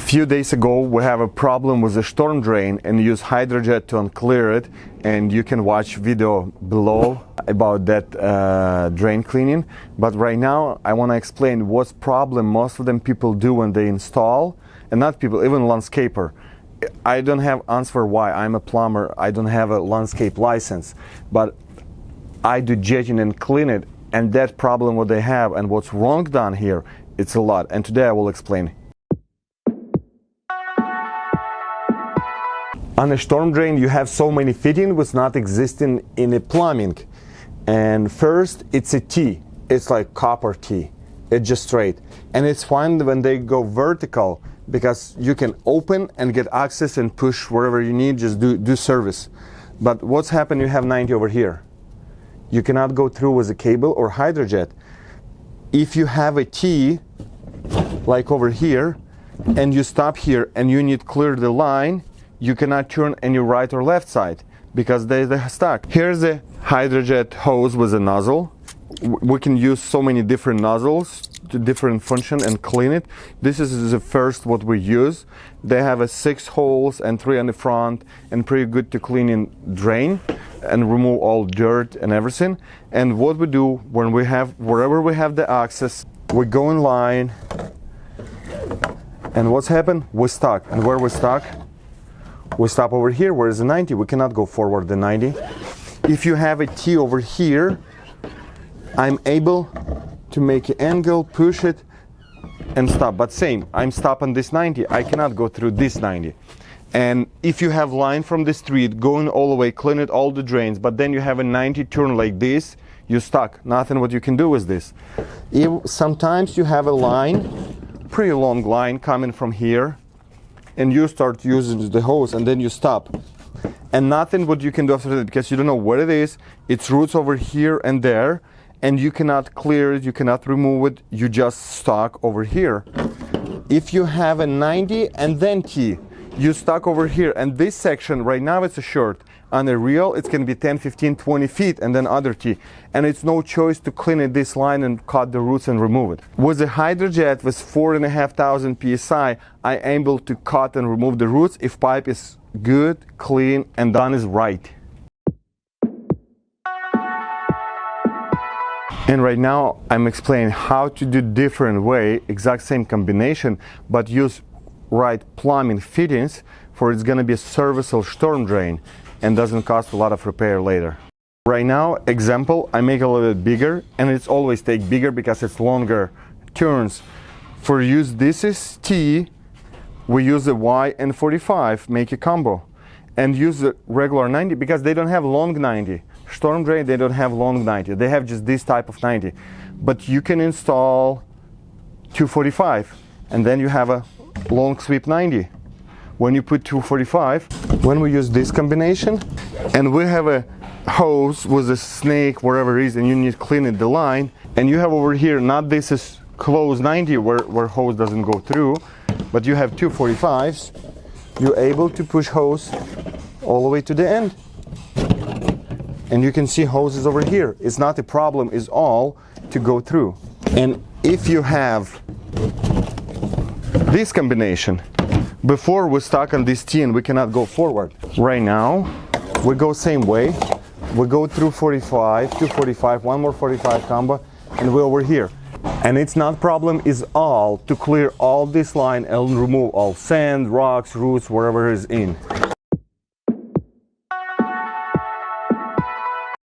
Few days ago we have a problem with the storm drain and use hydrojet to unclear it, and you can watch video below about that drain cleaning. But right now I want to explain what problem most of them people do when they install, and not people, even landscaper. I don't have answer why. I'm a plumber, I don't have a landscape license, but I do jetting and clean it, and that problem what they have and what's wrong done here, it's a lot, and today I will explain. On a storm drain, you have so many fittings which not existing in a plumbing. And first, it's a T. It's like copper T. It's just straight. And it's fine when they go vertical because you can open and get access and push wherever you need, just do service. But what's happened, you have 90 over here. You cannot go through with a cable or hydrojet. If you have a T, like over here, and you stop here and you need to clear the line, you cannot turn any right or left side because they're stuck. Here's a hydrojet hose with a nozzle. We can use so many different nozzles to different function and clean it. This is the first what we use. They have a 6 holes and 3 on the front, and pretty good to clean in drain and remove all dirt and everything. And what we do when we have, wherever we have the access, we go in line, and what's happened? We're stuck. And where we're stuck, we stop over here. Where is the 90? We cannot go forward the 90. If you have a T over here, I'm able to make an angle, push it, and stop. But same, I'm stopping this 90. I cannot go through this 90. And if you have line from the street going all the way, clean it all the drains, but then you have a 90 turn like this, you're stuck. Nothing what you can do with this. Sometimes you have a line, pretty long line coming from here, and you start using the hose and then you stop. And nothing what you can do after that because you don't know what it is. It's roots over here and there, and you cannot clear it, you cannot remove it, you just stuck over here. If you have a 90 and then T, you stuck over here, and this section right now it's a short. On a reel it's going to be 10, 15, 20 feet and then other T. And it's no choice to clean it this line and cut the roots and remove it. With a hydrojet with 4,500 psi, I'm able to cut and remove the roots if pipe is good, clean, and done is right. And right now I'm explaining how to do different way, exact same combination, but use right plumbing fittings for it's gonna be a serviceable storm drain and doesn't cost a lot of repair later. Right now, example, I make a little bit bigger, and it's always take bigger because it's longer turns. For use this is T, we use the Y and 45, make a combo. And use the regular 90 because they don't have long 90. Storm drain, they don't have long 90. They have just this type of 90. But you can install 245, and then you have a long sweep 90. When you put 245, when we use this combination, and we have a hose with a snake, wherever it is, and you need to clean it, the line, and you have over here, not this is close 90 where hose doesn't go through, but you have 245s, you're able to push hose all the way to the end. And you can see hoses over here. It's not a problem, it's all to go through. And if you have this combination, before we're stuck on this T and we cannot go forward. Right now, we go same way. We go through 45, 245, one more 45 combo, and we're over here. And it's not problem is all to clear all this line and remove all sand, rocks, roots, wherever is in.